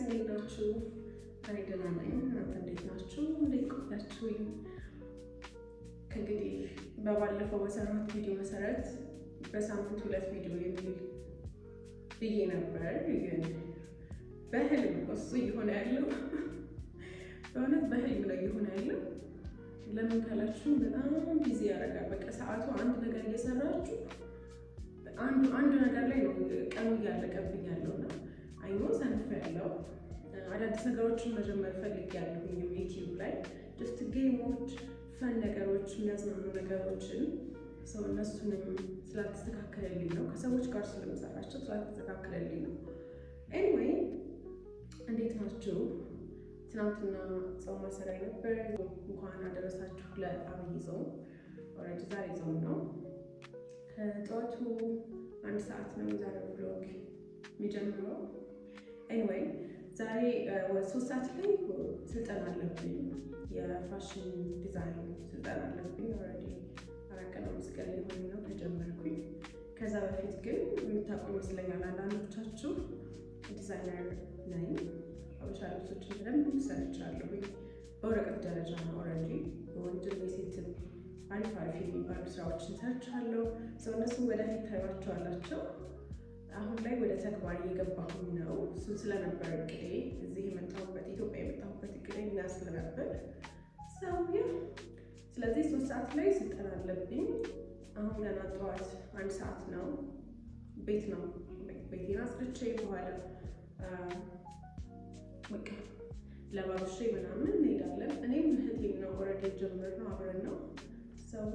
እንዴት ናችሁ? እኔ ደህና ነኝ። እናንተ እንዴት ናችሁ? እንዴት ቆያችሁኝ? ከእንግዲህ በባለፈው በሰራሁት ቪዲዮ መሰረት በሳምንት 2 ቪዲዮ የሚል ብዬ ነበር። ግን በህልም እሱ እየሆነ ያለው በእውነት በህልም ነው እየሆነ ያለው። ለምን ካላችሁ በጣም ቢዚ ያደርጋል። በቃ ሰዓቱ አንድ ነገር እየሰራችሁ አንድ ነገር ላይ ነው ቀኑ እያለቀብኝ ያለውና አይኖ ሰንፍ ያለው አዳዲስ ነገሮችን መጀመር ፈልጌያለሁኝ ዩቲዩብ ላይ ጀስት ጌሞች፣ ፈን ነገሮች፣ የሚያዝናኑ ነገሮችን ሰው እነሱንም ስላልተስተካከለልኝ ነው ከሰዎች ጋር ስለምሰራቸው ስላልተስተካከለልኝ ነው። ኤኒዌይ እንዴት ናችሁ? ትናንትና ጾም ማሰሪያ ነበር። እንኳን አደረሳችሁ ለአብይ ጾም። ኦልሬዲ ዛሬ ጾም ነው። ከጠዋቱ 1 ሰዓት ነው ዛሬ ብሎግ የሚጀምረው። ኤኒዌይ ዛሬ 3 ሰዓት ላይ ስልጠና አለብኝ። የፋሽን ዲዛይን ስልጠና አለብኝ። ኦልሬዲ 4 ቀን 5 ቀን ሊሆን ነው ከጀመርኩኝ። ከዛ በፊት ግን የምታውቁ ይመስለኛል አንዳንዶቻችሁ ዲዛይነር ነኝ። ሀበሻ ልብሶችን በደንብ ሰርቻለሁ። በወረቀት ደረጃ ነው ኦልሬዲ በወንድም የሴትም አሪፍ የሚባሉ ስራዎችን ሰርቻለሁ። ሰው እነሱም ወደፊት ታዩዋቸዋላችሁ። አሁን ላይ ወደ ተግባር እየገባሁኝ ነው። እሱ ስለነበር እቅዴ እዚህ የመጣሁበት ኢትዮጵያ የመጣሁበት እቅዴ እና ስለነበር ሰው ስለዚህ 3 ሰዓት ላይ ስልጠና አለብኝ። አሁን ገና ጠዋት 1 ሰዓት ነው። ቤት ነው ቤቴን አስርቼ በኋላ በቃ ለባብሼ ምናምን እንሄዳለን። እኔም እህቴም ነው ኦልሬዲ ጀምረን አብረን ነው ሰው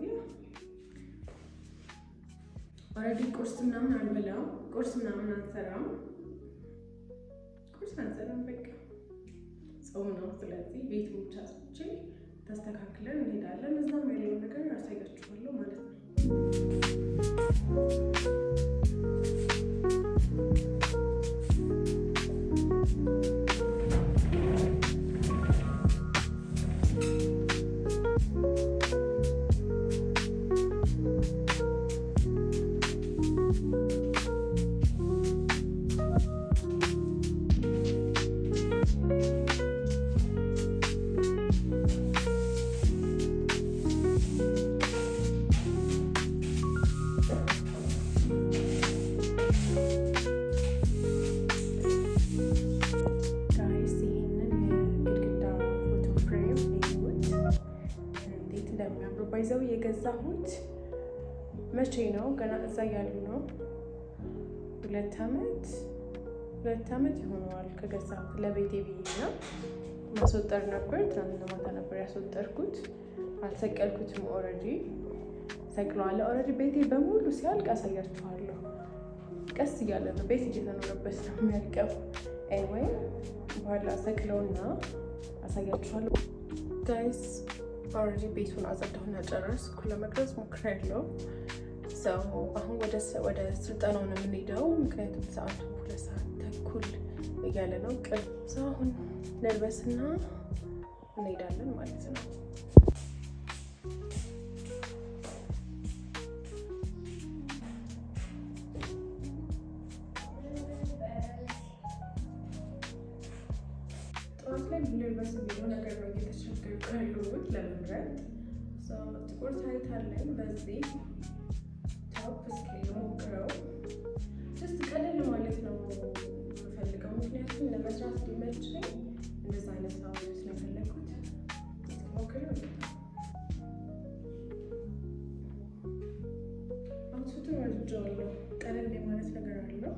ኦልሬዲ ቁርስ ምናምን አንበላም። ቁርስ ምናምን አንሰራም። በቃ ጾም ነው። ስለዚህ ቤት ብቻ አስቼ ተስተካክለን እንሄዳለን። እዛም ያለውን ነገር አሳያችኋለሁ ማለት ነው። ባይዘው የገዛሁት መቼ ነው? ገና እዛ ያሉ ነው። 2 ዓመት ይሆነዋል ከገዛሁት። ለቤቴ ብዬ ነው ማስወጠር ነበር። ትናንትና ማታ ነበር ያስወጠርኩት። አልሰቀልኩትም። ኦልሬዲ ሰቅለዋለሁ። ኦልሬዲ ቤቴ በሙሉ ሲያልቅ አሳያችኋለሁ። ቀስ እያለ ነው ቤት እየተኖረበት ነው የሚያልቀው። ኤኒዌይ በኋላ ሰቅለውና አሳያችኋለሁ ጋይስ። ኦልሬዲ ቤቱን አጸዳሁና ጨረስኩ። ለመቅረጽ ሞክሬያለሁ። ሰው አሁን ወደ ስልጠናው ነው የምንሄደው። ምክንያቱም ሰዓቱ 2 ሰዓት ተኩል እያለ ነው። ሰው አሁን ነልበስና እንሄዳለን ማለት ነው። ጠዋት ላይ ልልበስ የሚለው ነገር ነው እየተቸገርኩ ያለሁት ለመምረጥ። ጥቁር ታይት አለኝ። በዚህ ቶፕ እስኪ ሞክረው። ጀስት ቀለል ማለት ነው የምፈልገው፣ ምክንያቱም ለመስራት እንዲመቸኝ እንደዛ አይነት ነው ስለፈለኩት። ሞክረው አንሱትን ወድጀዋለሁ። ቀለል የማለት ነገር አለው።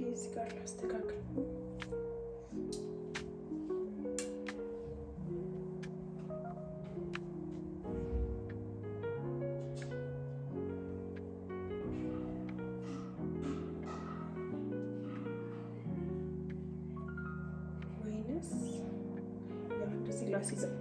እዚህ ጋር ላስተካክል። ወይንስ ያው እንደዚህ ላስይዘው።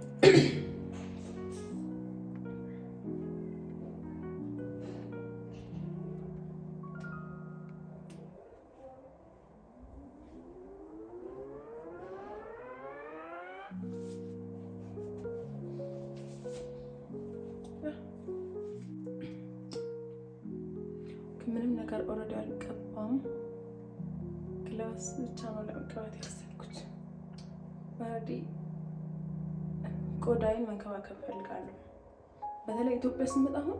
ምንም ነገር ኦልሬዲ አልቀባም። ግላስ ብቻ ነው ለመቀባት ያሰብኩት። ኦልሬዲ ቆዳዬን መንከባከብ ፈልጋለሁ። በተለይ ኢትዮጵያ ስመጣ አሁን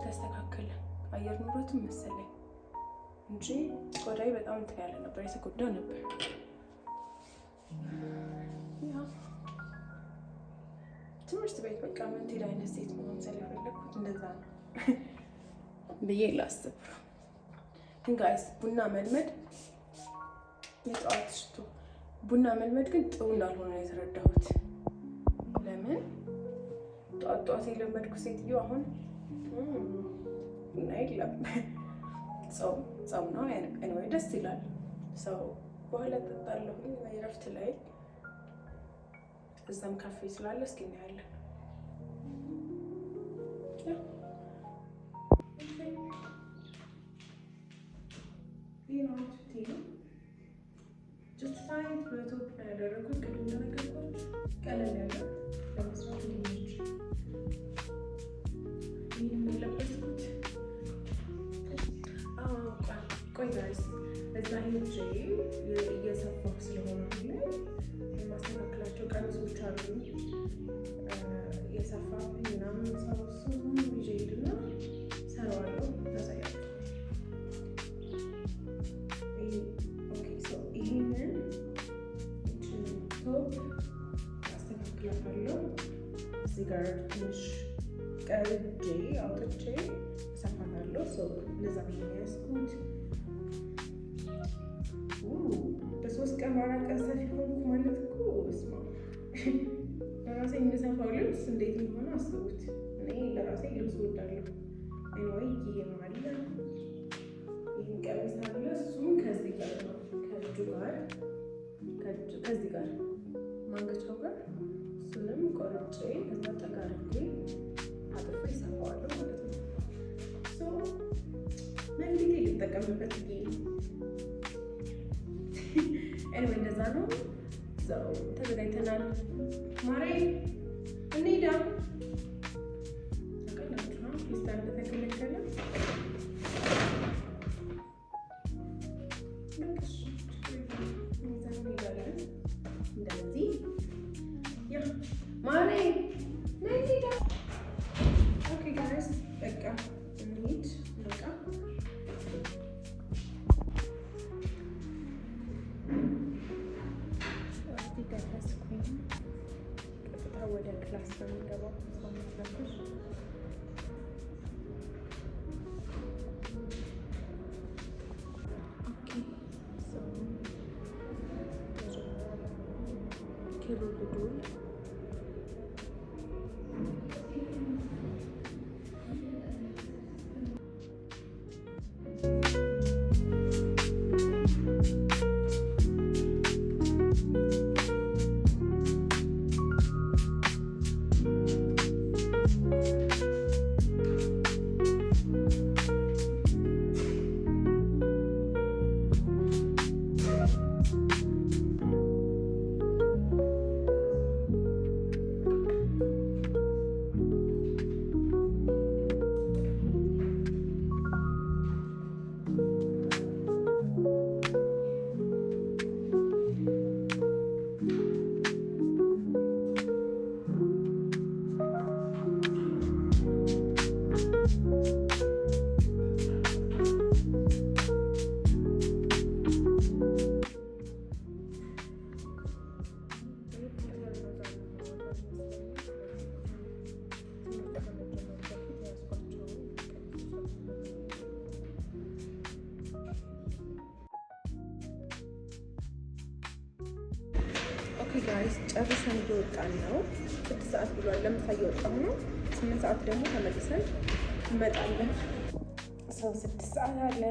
ተስተካከለ አየር ንብረቱን መሰለኝ እንጂ ቆዳዬ በጣም እንትን ያለ ነበር፣ የተጎዳ ነበር። ትምህርት ቤት በቃ ምንትል አይነት ሴት መሆን ስለፈለግኩት እንደዛ ነው ብዬ ላስብ። ግን ጋይስ ቡና መልመድ የጠዋት ሽቶ ቡና መልመድ ግን ጥሩ እንዳልሆነ ነው የተረዳሁት። ለምን ጠዋት ጠዋት የለመድኩ ሴትዮ አሁን ቡና የለም። ጾም ነው ወይ ደስ ይላል። ሰው በኋላ እጠጣለሁ እረፍት ላይ እዛም ካፌ ስላለ እስኪ እናያለን። በኢትዮጵያ ያደረኩት ቅድም እንደነገርኳችሁ ቀለል ያለ ለመስራት ሊሆች ይህን የለበስኩት ቆይ ጋይስ እዛ ሄጄ እየሰፋሁ ስለሆነ ላይ የማስተካከላቸው ቀሚሶች አሉ። የሰፋብኝ ምናምን ሰውሱ ይዤ ሄድና ሰራዋለሁ፣ ያሳያለሁ። ይህንን ቶፕ አስተካክላታለሁ። እዚህ ጋር ትንሽ ቀርጄ አውጥቼ እሰፋታለሁ። ለዛ ያስኩት በ3 ቀን በ4 ቀን ሰፊ ሆንኩ ማለት እኮ ስማ ለራሴ የምሰፋው ልብስ እንዴት እንደሆነ አስቡት። እኔ ለራሴ ልብስ እወዳለሁ። ወይ ይሄም አለ ይህን ቀሚስ አለ። እሱም ከዚህ ጋር ነው ከእጁ ጋር ከዚህ ጋር ማንገቻው ጋር እሱንም ቆርጬ ከዛ ጠጋርጌ አጥፌ እሰፋዋለሁ ማለት ነው። ለእንግዲህ ልጠቀምበት ጊዜ ኤኒዌይ እንደዛ ነው። ተዘጋጅተናል። ማሬ እንሂዳ ተቀላችሁ ፊስታ እንደተከለከለ እንደዚህ ማሬ እንሂዳ። ኦኬ ጋይስ በቃ እንሂድ። በቃ ወደ ክላስ በሚገባው ሰውነትለኩሽ ኪሩልዱል ጋይስ ጨርሰን እየወጣን ነው። 6 ሰዓት ብሏል። ለምሳ እየወጣሁ ነው። 8 ሰዓት ደግሞ ተመልሰን እንመጣለን። 6 ሰዓት አለ።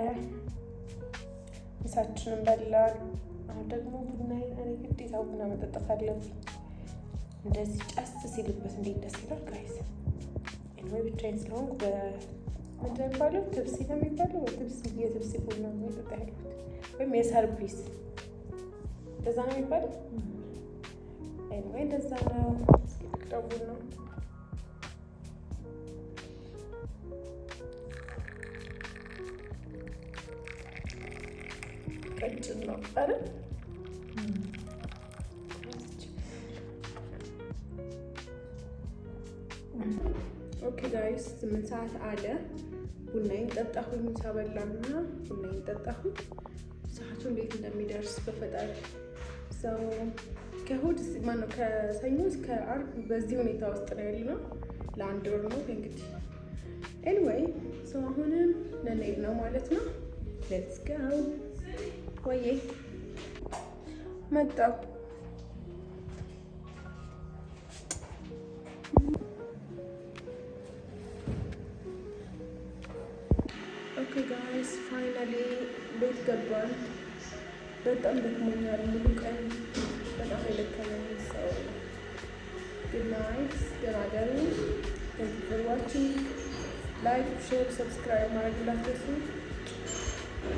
ምሳችንን በላን። አሁን ደግሞ ቡና ግዴታ ቡና መጠጣት አለብኝ። እንደዚህ ጨስ ሲልበት እንዴት ደስ ይላል ጋይስ። ወይ ብቻዬን ስለሆንኩ ምንድን ነው የሚባለው? ትብሲ ነው የሚባለው። የትብሲ ቡና ነው የጠጣ ያልኩት፣ ወይም የሰርቪስ እንደዛ ነው የሚባለው። ኤኒዌይ እንደዛ ነው። እስኪ ልቅረቡ ነው። ቀጭን ነው አይደል? ኦኬ ጋይስ 8 ሰዓት አለ። ቡናዬን ጠጣሁኝ፣ ምሳ በላንና ቡናዬን ጠጣሁኝ። ሰዓቱ እንዴት እንደሚደርስ በፈጣሪ ሰው ከእሑድ ማነው ከሰኞ እስከ ዓርብ በዚህ ሁኔታ ውስጥ ነው ያለነው። ለአንድ ወር ነው እንግዲህ። ኤኒዌይ ሰው አሁንም ልንሄድ ነው ማለት ነው። ሌትስ ጎ። ወይዬ መጣሁ። ኦኬ ጋይስ ፋይናሊ ቤት ገባን። በጣም ደክሞኛል። ሙሉ ቀን በጣም የደከመኝ ሰው። ጉድ ናይት፣ ደህና እደሩ። ታንክ ዩ ፎር ዋቺንግ። ላይክ፣ ሼር፣ ሰብስክራይብ ማድረግ እንዳትረሱ።